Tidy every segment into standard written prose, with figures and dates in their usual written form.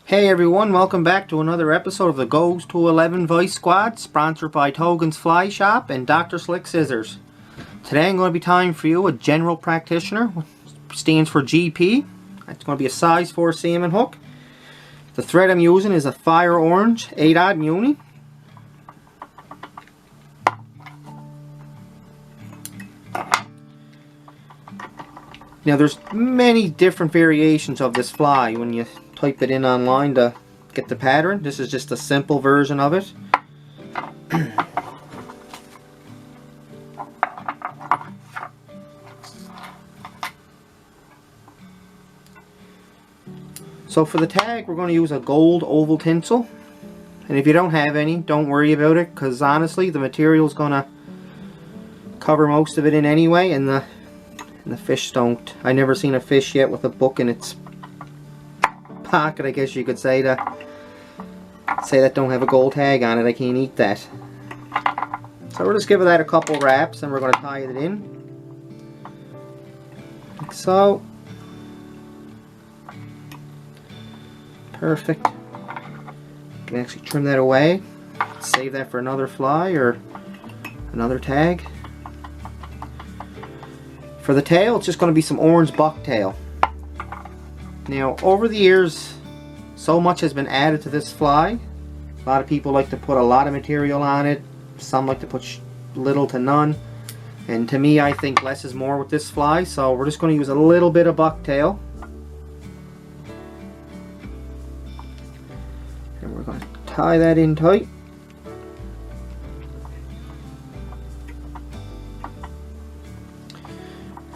Hey everyone, welcome back to another episode of the Goes to 11 Vise Squad, sponsored by Togan's Fly Shop and Dr. Slick Scissors. Today I'm going to be tying for you a General Practitioner, which stands for GP. It's going to be a size 4 salmon hook. The thread I'm using is a Fire Orange 8/0 Muni. Now there's many different variations of this fly when you type it in online to get the pattern. This is just a simple version of it. So for the tag we're going to use a gold oval tinsel, and if you don't have any, don't worry about it, because honestly the material is going to cover most of it in anyway, and the fish don't. I never seen a fish yet with a book in its pocket, I guess you could say, that don't have a gold tag on it. I can't eat that. So we're just giving that a couple wraps and we're going to tie it in like so. Perfect. You can actually trim that away, save that for another fly or another tag. For the tail, it's just going to be some orange bucktail. Now, over the years, so much has been added to this fly. A lot of people like to put a lot of material on it. Some like to put little to none. And to me, I think less is more with this fly. So we're just going to use a little bit of bucktail. And we're going to tie that in tight.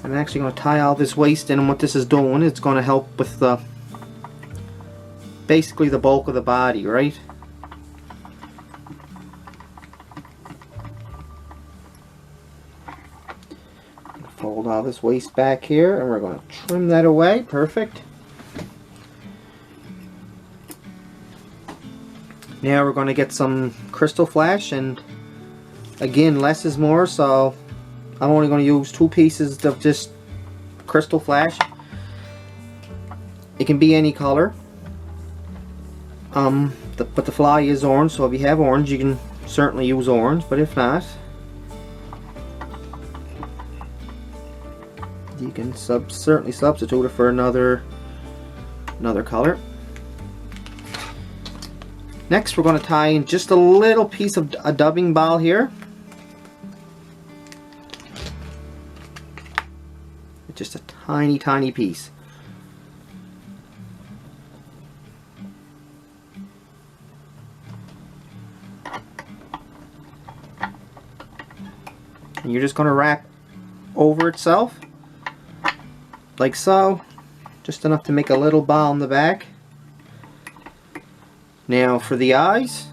I'm actually going to tie all this waste in, and what this is doing, it's going to help with basically the bulk of the body, right? Fold all this waste back here, and we're going to trim that away. Perfect. Now we're going to get some crystal flash, and again, less is more, so I'm only going to use 2 pieces of just crystal flash. It can be any color. But the fly is orange, so if you have orange, you can certainly use orange, but if not, you can certainly substitute it for another color. Next, we're going to tie in just a little piece of a dubbing ball here. Just a tiny piece. And you're just going to wrap over itself like so, just enough to make a little ball in the back. Now for the eyes,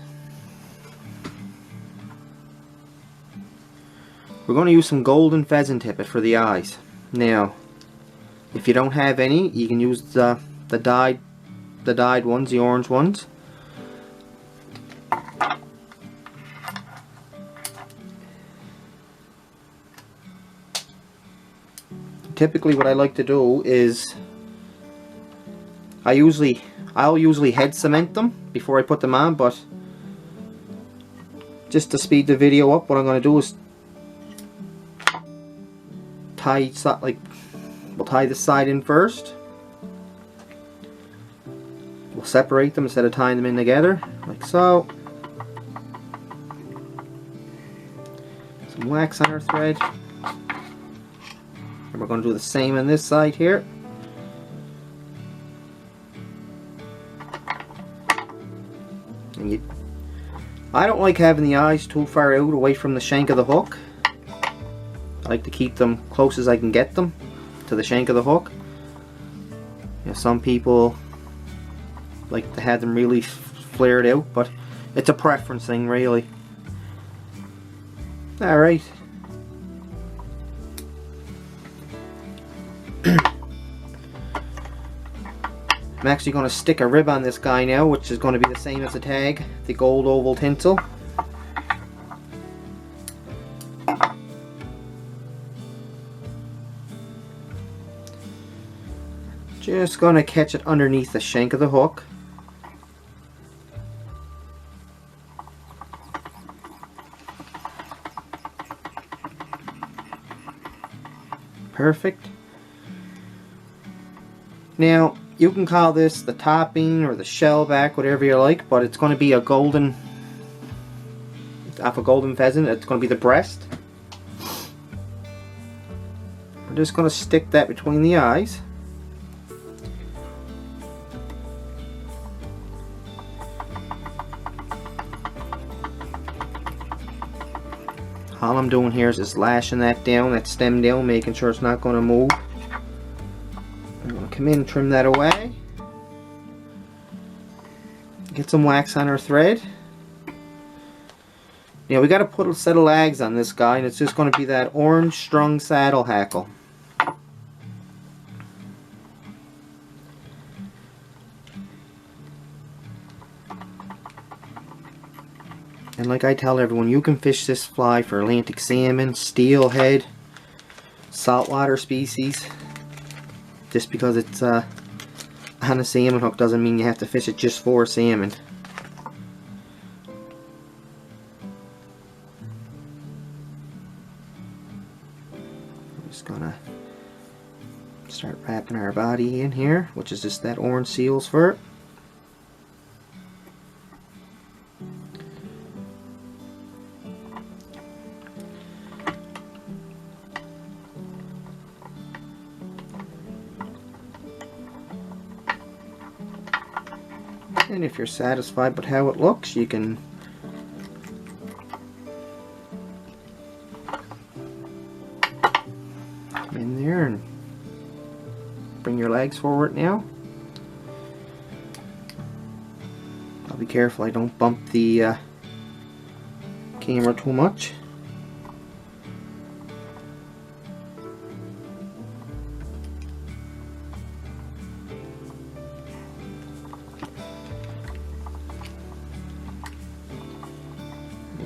we're going to use some golden pheasant tippet for the eyes. Now, if you don't have any, you can use the dyed ones, the orange ones. Typically, what I like to do is I'll usually head cement them before I put them on, but just to speed the video up, what I'm going to do is we'll tie this side in first. We'll separate them instead of tying them in together, like so. Some wax on our thread. And we're going to do the same on this side here. And I don't like having the eyes too far out away from the shank of the hook. I like to keep them close as I can get them to the shank of the hook. You know, some people like to have them really flared out, but it's a preference thing, really. Alright. I'm actually going to stick a rib on this guy now, which is going to be the same as the tag, the gold oval tinsel. Just going to catch it underneath the shank of the hook. Perfect. Now, you can call this the topping or the shellback, whatever you like, but it's going to be a golden, off a golden pheasant. It's going to be the breast. We're just going to stick that between the eyes. All I'm doing here is just lashing that down, that stem down, making sure it's not going to move. I'm going to come in and trim that away. Get some wax on our thread. Now we got to put a set of lags on this guy, and it's just going to be that orange strung saddle hackle. And like I tell everyone, you can fish this fly for Atlantic salmon, steelhead, saltwater species. Just because it's on a salmon hook doesn't mean you have to fish it just for salmon. I'm just gonna start wrapping our body in here, which is just that orange seal's fur. And if you're satisfied with how it looks, you can come in there and bring your legs forward now. I'll be careful I don't bump the camera too much.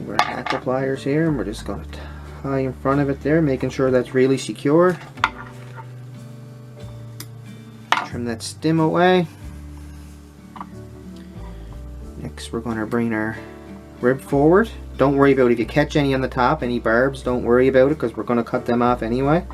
We're hackle pliers here, and we're just going to tie in front of it there, making sure that's really secure. Trim that stem away. Next we're going to bring our rib forward. Don't worry about if you catch any on the top, any barbs, don't worry about it because we're going to cut them off anyway.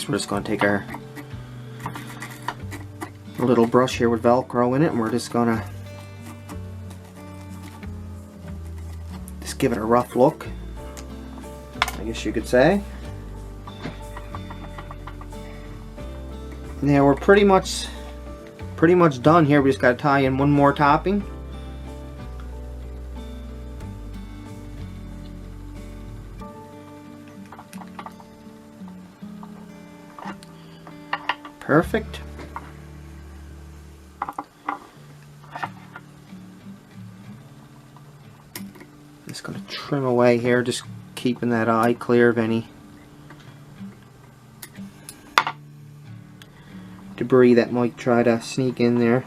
We're just going to take our little brush here with Velcro in it, and we're just going to give it a rough look, I guess you could say. Now we're pretty much done here. We just got to tie in one more topping. Perfect. Just going to trim away here, just keeping that eye clear of any debris that might try to sneak in there.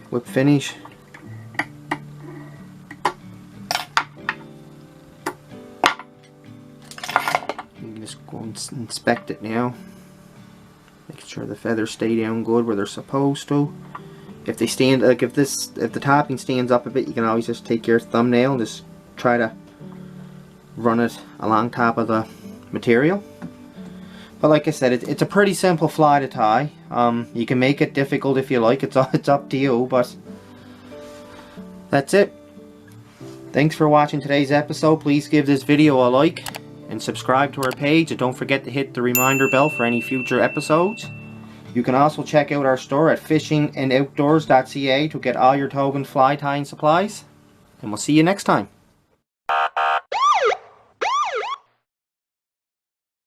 Whip finish. You can just go and inspect it now. Make sure the feathers stay down good where they're supposed to. If they stand, like if the topping stands up a bit, you can always just take your thumbnail and just try to run it along top of the material. But like I said, it's a pretty simple fly to tie. You can make it difficult if you like. It's up to you, but that's it. Thanks for watching today's episode. Please give this video a like and subscribe to our page, and don't forget to hit the reminder bell for any future episodes. You can also check out our store at fishingandoutdoors.ca to get all your Togan fly tying supplies. And we'll see you next time.